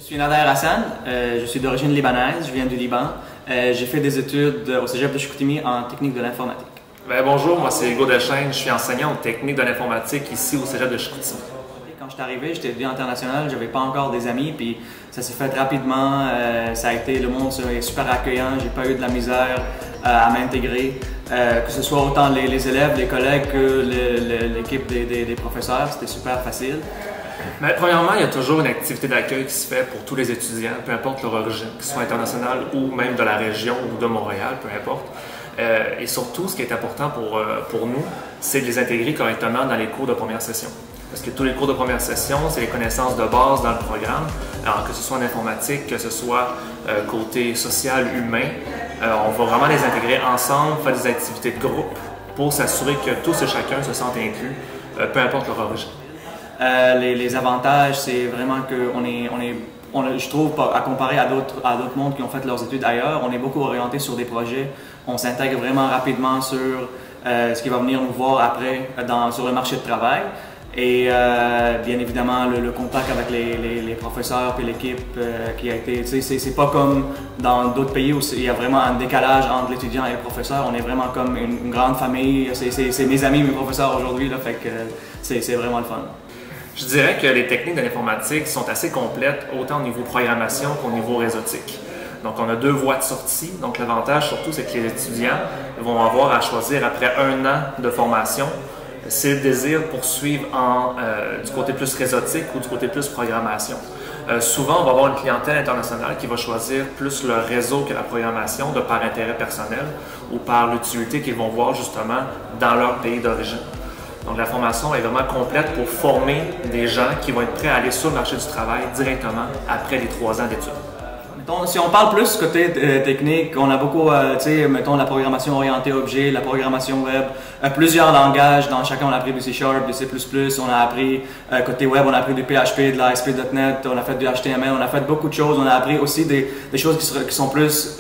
suis Nader Hassan, je suis d'origine libanaise, je viens du Liban. J'ai fait des études au Cégep de Chicoutimi en technique de l'informatique. Bonjour, moi c'est Hugo Deschênes, je suis enseignant en technique de l'informatique ici au Cégep de Chicoutimi. Quand je suis arrivé, j'étais étudiant international, j'avais pas encore des amis, puis ça s'est fait rapidement. Ça a été, le monde est super accueillant, j'ai pas eu de la misère à m'intégrer. Que ce soit autant les élèves, les collègues que l'équipe des professeurs, c'était super facile. Mais premièrement, il y a toujours une activité d'accueil qui se fait pour tous les étudiants, peu importe leur origine, qu'ils soient internationale ou même de la région ou de Montréal, peu importe. Et surtout, ce qui est important pour nous, c'est de les intégrer correctement dans les cours de première session. Parce que tous les cours de première session, c'est les connaissances de base dans le programme, alors que ce soit en informatique, que ce soit côté social, humain, on va vraiment les intégrer ensemble, faire des activités de groupe pour s'assurer que tous et chacun se sentent inclus, peu importe leur origine. Les avantages, c'est vraiment que je trouve, à comparer à d'autres mondes qui ont fait leurs études ailleurs, on est beaucoup orienté sur des projets. On s'intègre vraiment rapidement sur ce qui va venir nous voir après sur le marché de travail. Et bien évidemment, le contact avec les professeurs et l'équipe qui a été... C'est pas comme dans d'autres pays où il y a vraiment un décalage entre l'étudiant et le professeur. On est vraiment comme une grande famille. C'est mes amis, mes professeurs aujourd'hui, fait que c'est vraiment le fun. Je dirais que les techniques de l'informatique sont assez complètes, autant au niveau programmation qu'au niveau réseautique. Donc, on a deux voies de sortie. Donc, l'avantage surtout, c'est que les étudiants vont avoir à choisir après 1 an de formation s'ils désirent poursuivre du côté plus réseautique ou du côté plus programmation. Souvent, on va avoir une clientèle internationale qui va choisir plus le réseau que la programmation de par intérêt personnel ou par l'utilité qu'ils vont voir justement dans leur pays d'origine. Donc, la formation est vraiment complète pour former des gens qui vont être prêts à aller sur le marché du travail directement après les 3 ans d'études. Si on parle plus côté technique, on a beaucoup, mettons la programmation orientée objet, la programmation web, plusieurs langages. Dans chacun, on a appris du C#, du C++, on a appris côté web, on a appris du PHP, de l'ASP.NET, on a fait du HTML, on a fait beaucoup de choses. On a appris aussi des choses qui sont plus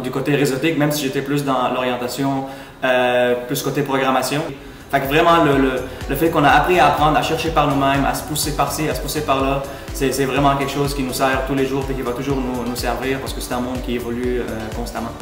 du côté réseautique, même si j'étais plus dans l'orientation, plus côté programmation. Fait que vraiment, le fait qu'on a appris à apprendre, à chercher par nous-mêmes, à se pousser par-ci, à se pousser par-là, c'est vraiment quelque chose qui nous sert tous les jours et qui va toujours nous servir parce que c'est un monde qui évolue constamment.